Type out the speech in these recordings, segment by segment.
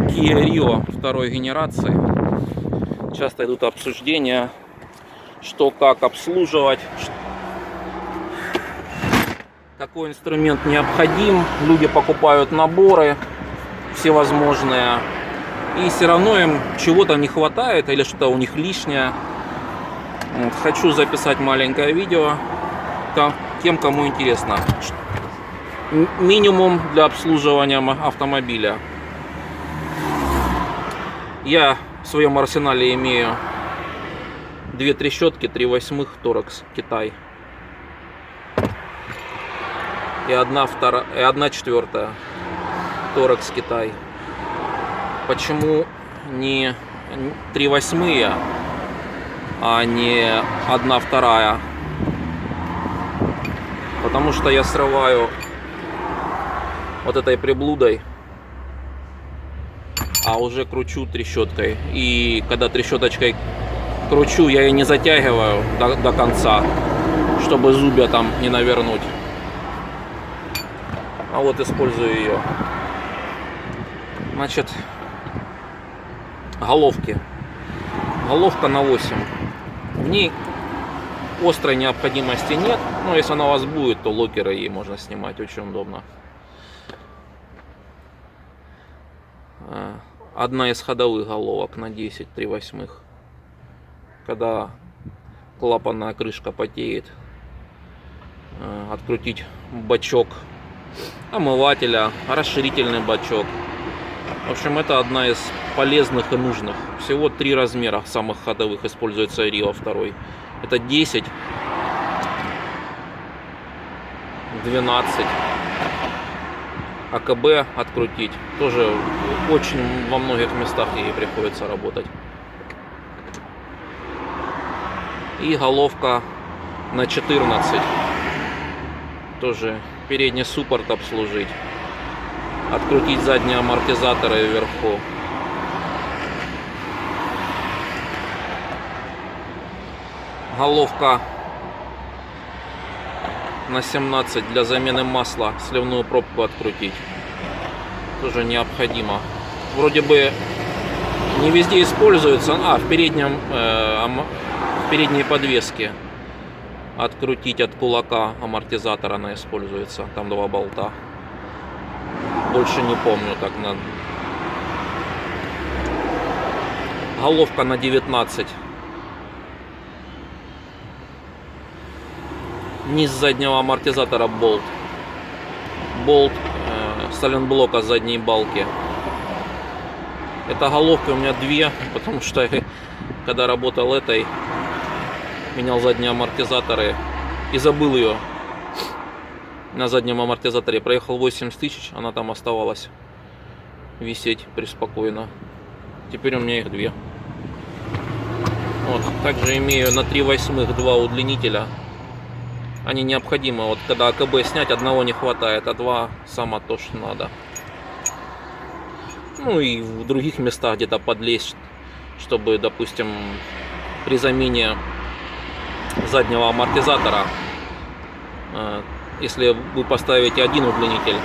Kia Rio второй генерации. Часто идут обсуждения, что как обслуживать, какой инструмент необходим. Люди покупают наборы всевозможные, и все равно им чего-то не хватает или что-то у них лишнее. Вот, хочу записать маленькое видео тем, кому интересно. Минимум для обслуживания автомобиля. Я в своем арсенале имею 2 трещотки 3/8 Торекс Китай и 1/4 Торекс Китай. Почему не 3/8, а не 1/2? Потому что я срываю вот этой приблудой, а уже кручу трещоткой. И когда трещоточкой кручу, я ее не затягиваю до конца, чтобы зубья там не навернуть. А вот использую ее. Значит, головки. Головка на 8. В ней острой необходимости нет, но если она у вас будет, то локеры ей можно снимать, очень удобно. Одна из ходовых головок на 10 3/8. Когда клапанная крышка потеет, открутить бачок омывателя, расширительный бачок. В общем, это одна из полезных и нужных. Всего 3 размера самых ходовых используется Rio 2. Это 10, 12. АКБ открутить. Тоже очень во многих местах ей приходится работать. И головка на 14. Тоже передний суппорт обслужить. Открутить задние амортизаторы вверху. Головка на 17 для замены масла, сливную пробку открутить. Тоже необходимо. Вроде бы не везде используется. В передней подвеске открутить от кулака амортизатора она используется. Там 2 болта. Больше не помню, так надо. Головка на 19. Низ заднего амортизатора болт. Болт сайлентблока задней балки. Это головки у меня 2, потому что когда работал этой, менял задние амортизаторы и забыл ее на заднем амортизаторе. Проехал 80 тысяч, она там оставалась висеть преспокойно. Теперь у меня их 2. Вот. Также имею на 3/8 2 удлинителя. Они необходимы. Вот когда АКБ снять, одного не хватает, а 2 само то, что надо. Ну и в других местах где-то подлезть, чтобы, допустим, при замене заднего амортизатора, если вы поставите один удлинитель,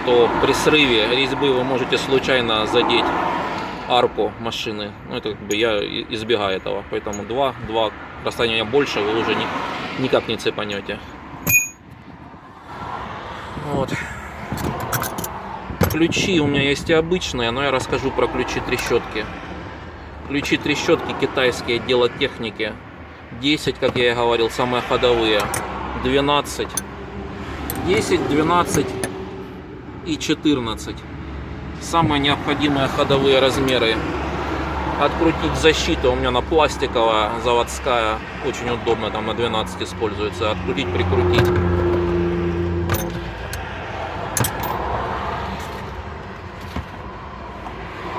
то при срыве резьбы вы можете случайно задеть арку машины. Ну, это как бы я избегаю этого. Поэтому 2 расстояния больше вы уже никак не цепанете. Вот. Ключи у меня есть и обычные, но я расскажу про ключи трещотки. Ключи трещотки китайские, дело техники. 10, как я и говорил, самые ходовые. 12, 10, 12 и 14. Самые необходимые ходовые размеры. Открутить защиту у меня на пластиковая, заводская. Очень удобно, там на 12 используется. Открутить, прикрутить. Вот.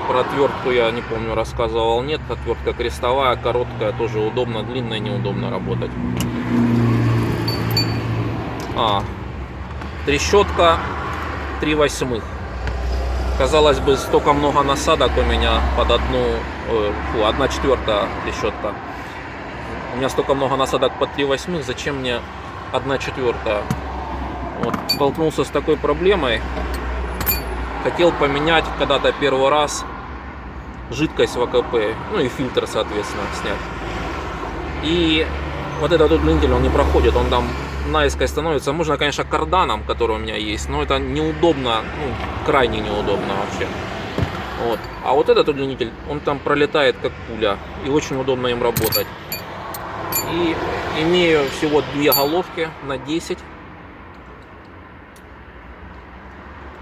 Про отвертку я не помню, рассказывал. Нет, отвертка крестовая, короткая, тоже удобно. Длинная неудобно работать. Трещотка 3/8. Казалось бы, столько много насадок у меня под 1/4 трещотка. У меня столько много насадок под 3/8, зачем мне 1/4? Вот, столкнулся с такой проблемой, хотел поменять когда-то первый раз жидкость в АКП, ну и фильтр, соответственно, снять. И вот этот удлинитель, он не проходит, он там наискось становится. Можно, конечно, карданом, который у меня есть, но это неудобно, ну, крайне неудобно вообще. Вот. А вот этот удлинитель, он там пролетает как пуля, и очень удобно им работать. И имею всего 2 головки на 10.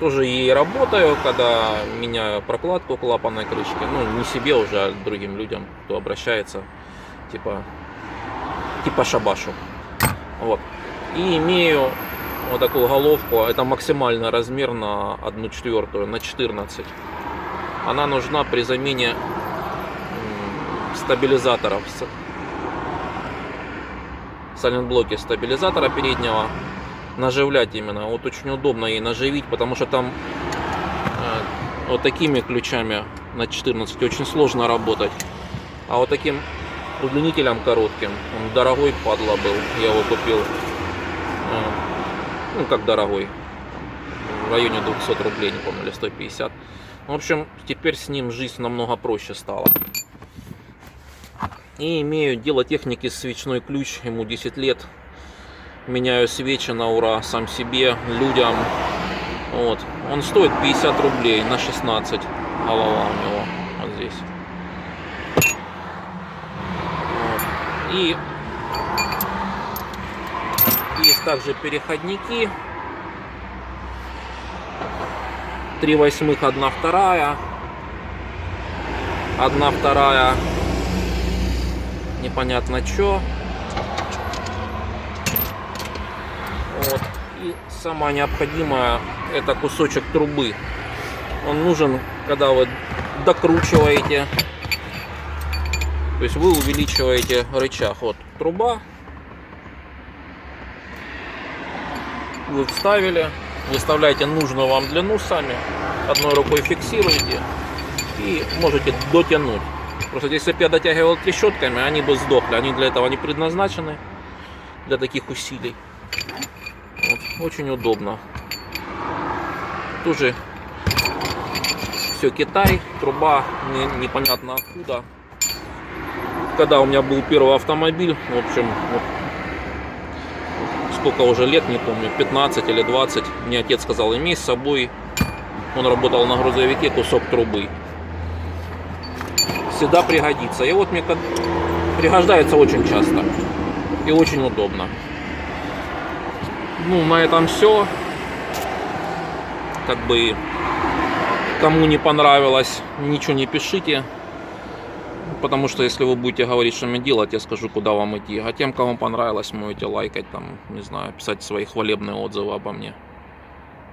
Тоже ей работаю, когда меняю прокладку клапанной крышки. Ну, не себе уже, а другим людям, кто обращается. Типа шабашу. Вот. И имею вот такую головку. Это максимальный размер на 1/4, на 14. Она нужна при замене стабилизаторов. Сайлентблоке стабилизатора переднего. Наживлять именно. Вот очень удобно ей наживить, потому что там вот такими ключами на 14 очень сложно работать. А вот таким удлинителем коротким, он дорогой, падла был, я его купил, ну как дорогой, в районе 200 рублей, не помню, или 150. В общем, теперь с ним жизнь намного проще стала. И имею дело техники свечной ключ, ему 10 лет. Меняю свечи на ура, сам себе, людям. Вот. Он стоит 50 рублей на 16. Голова у него вот здесь. Вот. И есть также переходники. 3/8, 1/2. 1/2. Непонятно что. Вот. И самое необходимое — это кусочек трубы. Он нужен, когда вы докручиваете. То есть вы увеличиваете рычаг. Вот труба. Вы вставили. Выставляете нужную вам длину сами. Одной рукой фиксируете. И можете дотянуть. Просто если бы я дотягивал трещотками, они бы сдохли. Они для этого не предназначены. Для таких усилий. Вот. Очень удобно. Тоже все Китай. Труба непонятно откуда. Когда у меня был первый автомобиль, в общем, вот, сколько уже лет, не помню, 15 или 20, мне отец сказал: имей с собой, он работал на грузовике, кусок трубы. Всегда пригодится. И вот мне пригождается очень часто. И очень удобно. Ну, на этом все. Как бы, кому не понравилось, ничего не пишите. Потому что если вы будете говорить, что мне делать, я скажу, куда вам идти. А тем, кому понравилось, можете лайкать, там, не знаю, писать свои хвалебные отзывы обо мне.